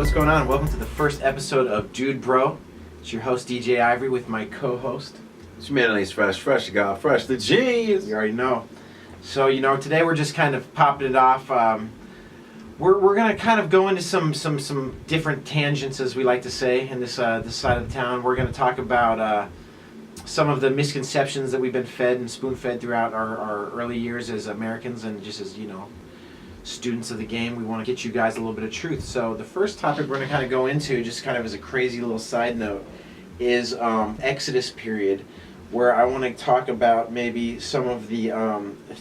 what's going on? Welcome to the first episode of Dudebro. It's your host, DJ Eyvory, with my co-host. It's Mayonnaise Fresh, God Fresh, the G's. You already know. So, today we're just kind of popping it off. We're going to kind of go into some different tangents, as we like to say, in this side of the town. We're going to talk about some of the misconceptions that we've been fed and spoon-fed throughout our early years as Americans and just as, students of the game. We want to get you guys a little bit of truth. So the first topic we're going to kind of go into, just kind of as a crazy little side note, is Exodus period, where I want to talk about maybe some of the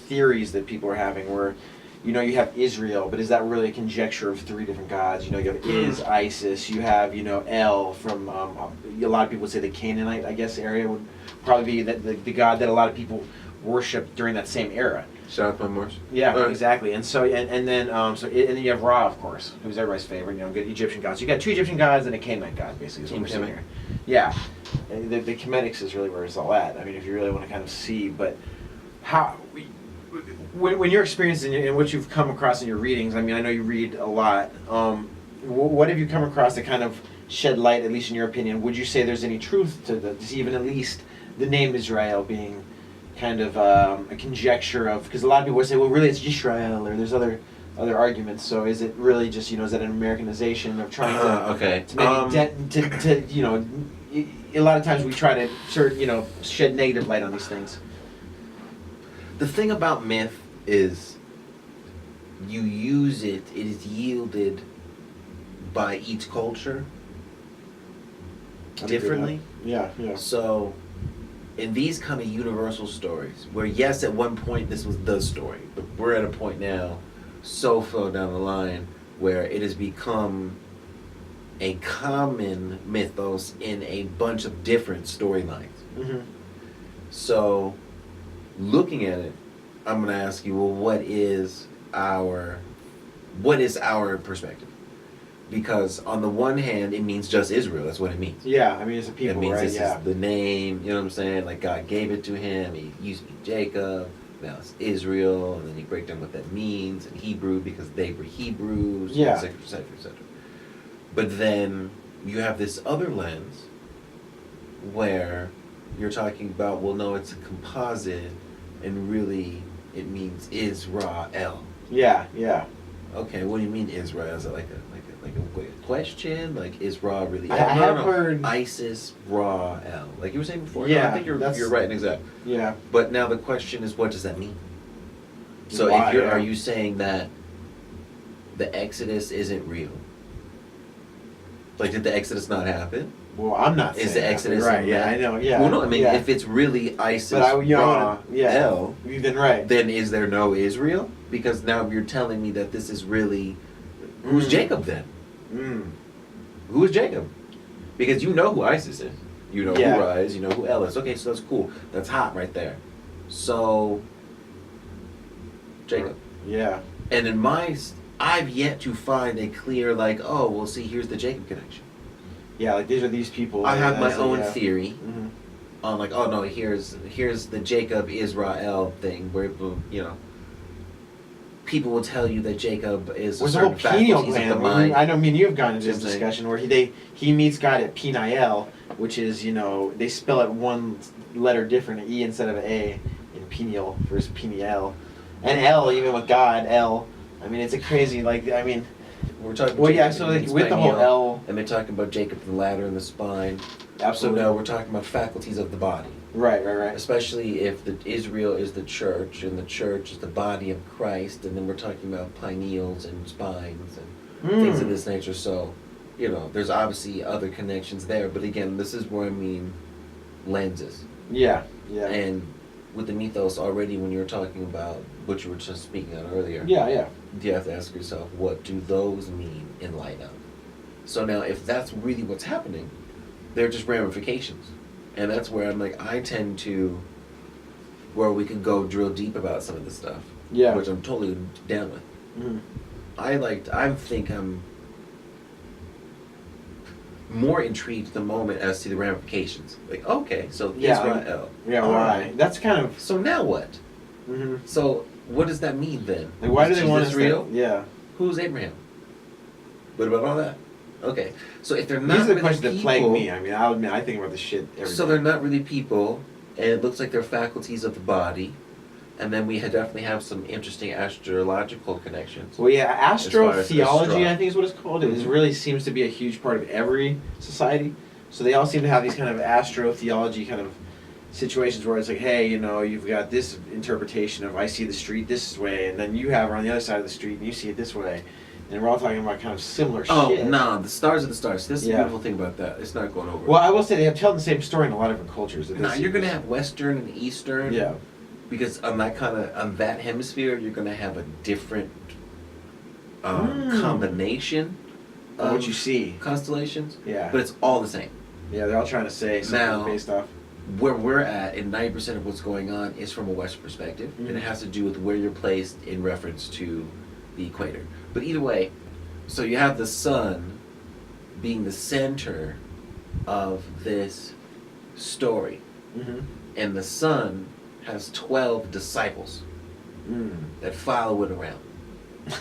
theories that people are having, where you have Israel, but is that really a conjecture of three different gods? You have Isis, you have El from a lot of people would say the Canaanite, I guess, area would probably be the god that a lot of people worship during that same era. Shout out to my Morse. Yeah, right. Exactly. And so and then you have Ra, of course, who's everybody's favorite. Good Egyptian gods. You got two Egyptian gods and a Canaanite god, basically. Is what we're seeing here. Yeah, and the Chemetics is really where it's all at. I mean, if you really want to kind of see, but how when your experience and what you've come across in your readings. I mean, I know you read a lot. What have you come across that kind of shed light, at least in your opinion? Would you say there's any truth to even at least the name Israel being kind of a conjecture of, because a lot of people would say, well, really it's Yisrael, or there's other arguments. So is it really just is that an Americanization of trying to maybe a lot of times we try to shed negative light on these things. The thing about myth is you use it is yielded by each culture differently. Yeah. So in these kind of universal stories, where yes, at one point this was the story, but we're at a point now, so far down the line, where it has become a common mythos in a bunch of different storylines. Mm-hmm. So, looking at it, I'm going to ask you, well, what is our perspective? Because on the one hand, it means just Israel. That's what it means. Yeah, I mean, it's a people, it means right? This is the name, you know what I'm saying? Like, God gave it to him. He used to be Jacob. Now it's Israel. And then you break down what that means in Hebrew, because they were Hebrews, yeah. et cetera, et cetera, et cetera. But then you have this other lens where you're talking about, well, no, it's a composite, and really it means Israel. Yeah. Okay, what do you mean Israel? Is it like a question? Like, is Ra really? I have heard Isis, Ra, El. Like you were saying before. Yeah, no, I think you're right and exact. Yeah. But now the question is, what does that mean? So Why, are you saying that the Exodus isn't real? Like, did the Exodus not happen? Well, I'm not saying is the Exodus right? Yeah, I know. Yeah. Well, no, I mean, if it's really Isis, Ra, El, then right. Then is there no Israel? Because now you're telling me that this is really who's Jacob then? Who is Jacob? Because you know who Isis is. You know who Ra is. You know who El is. Okay, so that's cool. That's hot right there. So Jacob. Yeah. And in I've yet to find a clear see, here's the Jacob connection. Yeah, like these are these people. I have my own theory on here's the Jacob Israel thing where people will tell you that Jacob is a certain faculties of the mind. I know me and you have gone into this discussion where he meets God at Peniel, which is they spell it one letter different, an E instead of an A in Peniel versus Peniel, and L even with God El. I mean, it's a crazy we're talking. Well, yeah. So with the whole L, and they're talking about Jacob, the ladder and the spine. Absolutely. So now we're talking about faculties of the body. Right. Especially if Israel is the church, and the church is the body of Christ, and then we're talking about pineals and spines and things of this nature. So, there's obviously other connections there. But again, this is where I mean lenses. Yeah. And with the mythos already, when you're talking about what you were just speaking on earlier. Yeah. You have to ask yourself, what do those mean in light of? So now, if that's really what's happening, they're just ramifications. And that's where I tend to, where we can go drill deep about some of this stuff. Yeah. Which I'm totally down with. Mm-hmm. I think I'm more intrigued at the moment as to the ramifications. Like, okay, so Israel. Why? That's kind of... So now what? Mm-hmm. So what does that mean then? Like, why do they want Israel? Yeah. Who's Abraham? What about all that? Okay, so if they're not These are the really questions that plague people, me. I mean, I'll admit, I think about this shit every so day. they're not really people, and it looks like they're faculties of the body, and then we definitely have some interesting astrological connections. Well, yeah, As far as astrotheology, I think is what it's called. It Mhm. really seems to be a huge part of every society. So they all seem to have these kind of astrotheology kind of situations where it's like, hey, you know, you've got this interpretation of I see the street this way, and then you have her on the other side of the street and you see it this way. And we're all talking about kind of similar Oh, shit. no, the stars are the stars. This is the Yeah. beautiful thing about that. It's not going over. Well, I will say they have told the same story in a lot of different cultures. It No, does you're seem going to have Western and Eastern. Yeah. Because on that hemisphere, you're going to have a different combination Of of what you see. constellations. Yeah. But it's all the same. Yeah, they're all trying to say something Now- based off. Where we're at, and 90% of what's going on is from a Western perspective, and it Mhm. has to do with where you're placed in reference to the equator. But either way, so you have the sun being the center of this story, Mm-hmm. and the sun has 12 disciples that follow it around.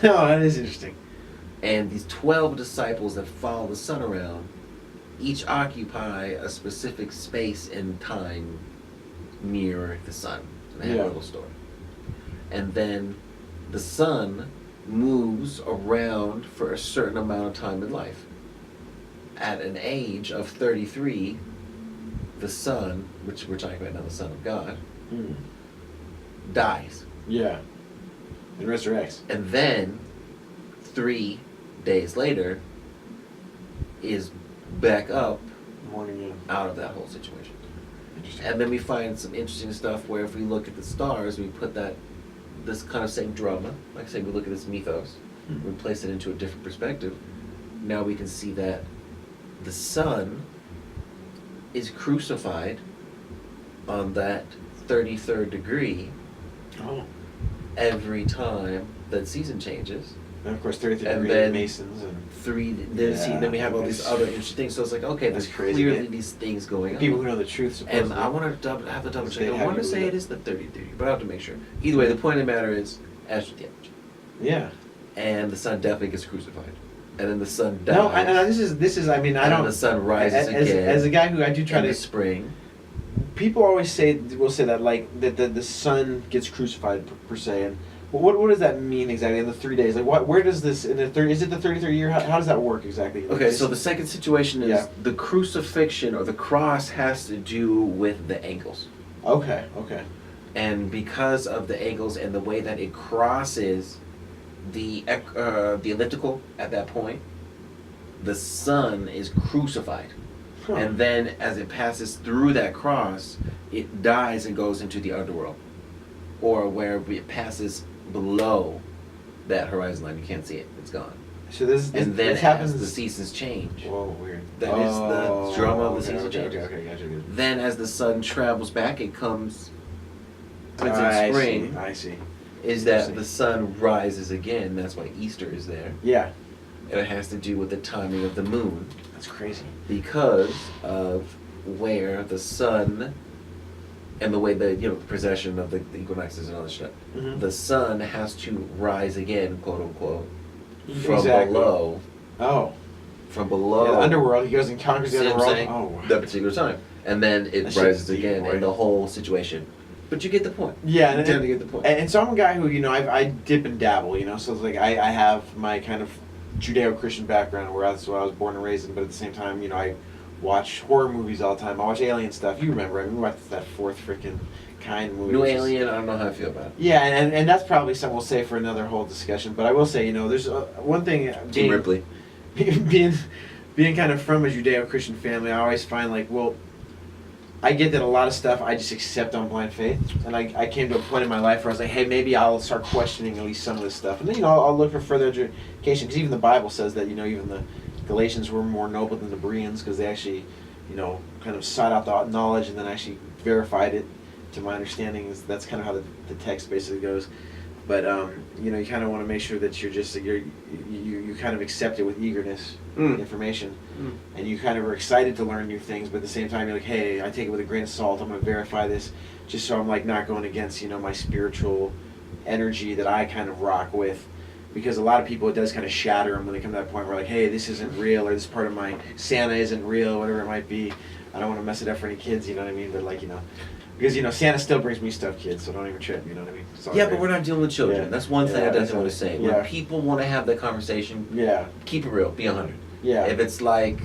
Oh, that is interesting. And these 12 disciples that follow the sun around each occupy a specific space and time near the sun. And they have Yeah. a little story. And then the sun moves around for a certain amount of time in life. At an age of 33, the sun, which we're talking about now, the Son of God, Mm. dies. Yeah. And resurrects. And then 3 days later is back up Morning, yeah. out of that whole situation. Interesting. And then we find some interesting stuff where if we look at the stars, we put this kind of same drama, like I say, we look at this mythos, Mhm. we place it into a different perspective. Now we can see that the sun is crucified on that 33rd degree Oh. every time that season changes. And of course, 33 And degree then- Masons and Then we have all these other interesting things. So it's like, okay, That's there's crazy, clearly man. these things going people who on. know the truth. Supposedly. And I want to have to double check. They I have want to you say believe it is the 33, but I have to make sure. Either way, the point of the matter is astrotheology. Yeah. And the sun definitely gets crucified. And then the sun dies. No, this is. I mean, I and don't. then the sun rises as, again. as a guy who I do try in to. the spring. People always will say that like that the sun gets crucified per se, and what does that mean exactly in the 3 days? Like where does this in the is it the 33rd year? How does that work exactly? Okay, so the second situation is Yeah. the crucifixion or the cross has to do with the angles. Okay. And because of the angles and the way that it crosses the elliptical at that point, the sun is crucified. Huh. And then as it passes through that cross, it dies and goes into the underworld. Or where it passes below that horizon line, you can't see it, it's gone. So this And then this happens. as the seasons change, Whoa, weird. That is the drama of the okay, season okay, changes. Okay, gotcha. then as the sun travels back, it comes, when it's I in spring, I see. is that Interesting. the sun rises again. That's why Easter is there. Yeah, And it has to do with the timing of the moon that's crazy. because of where the sun and the way the precession of the equinoxes and all that shit. Mhm. The sun has to rise again, quote unquote, from Exactly. below. Oh, From below. yeah, the underworld. He goes and conquers the See what I'm underworld. saying? Oh, That particular time. And then it That shit's rises deep, again boy. in the whole situation. But you get the point. yeah, You and, tend to get the point. and so I'm a guy who I dip and dabble. So it's like I have my kind of Judeo-Christian background where that's what I was born and raised in. But at the same time, I watch horror movies all the time. I watch alien stuff. You remember? I mean, we watched that fourth freaking kind movie. New which is- Alien, I don't know how I feel about it. Yeah, and that's probably something we'll say for another whole discussion. But I will say, there's one thing. Team Ripley. Being kind of from a Judeo-Christian family, I always find I get that a lot of stuff I just accept on blind faith, and I came to a point in my life where I was like, hey, maybe I'll start questioning at least some of this stuff, and then I'll look for further education, because even the Bible says that even the Galatians were more noble than the Bereans because they actually kind of sought out the knowledge and then actually verified it. To my understanding, is that's kind of how the text basically goes. But you kind of want to make sure that you kind of accept it with eagerness, information, and you kind of are excited to learn new things. But at the same time, you're like, hey, I take it with a grain of salt. I'm going to verify this, just so I'm not going against my spiritual energy that I kind of rock with. because a lot of people, it does kind of shatter them when they come to that point where like, hey, this isn't real, or this part of my Santa isn't real, whatever it might be. I don't want to mess it up for any kids, you know what I mean? But like, because Santa still brings me stuff, kids, so don't even trip, you know what I mean? Yeah, but we're not dealing with children. Yeah. That's one thing I definitely want to say. Yeah. When people want to have that conversation, keep it real, be 100. Yeah. If it's like,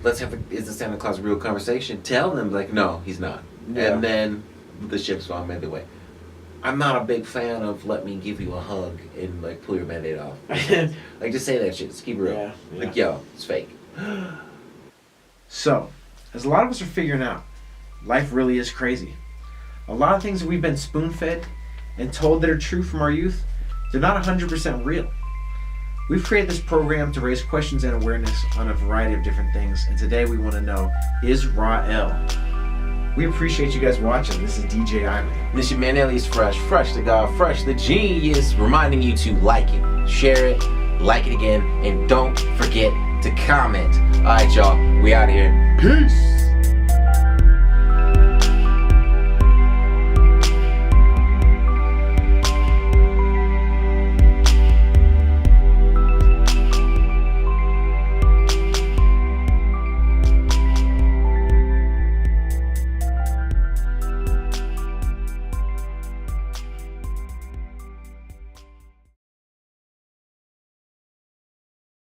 is the Santa Claus a real conversation? Tell them, like, no, he's not. Yeah. And then the ship's gone maybe way. I'm not a big fan of let me give you a hug and like pull your band-aid off. Like, just say that shit. Just keep it real. Yeah. Like, yo, it's fake. So, as a lot of us are figuring out, life really is crazy. A lot of things that we've been spoon-fed and told that are true from our youth, they're not 100% real. We've created this program to raise questions and awareness on a variety of different things, and today we want to know, is Ra-El? We appreciate you guys watching. This is DJ Eyvory. This your man Elias Fresh the God, Fresh the Genius, reminding you to like it, share it, like it again, and don't forget to comment. Alright, y'all, we out here. Peace!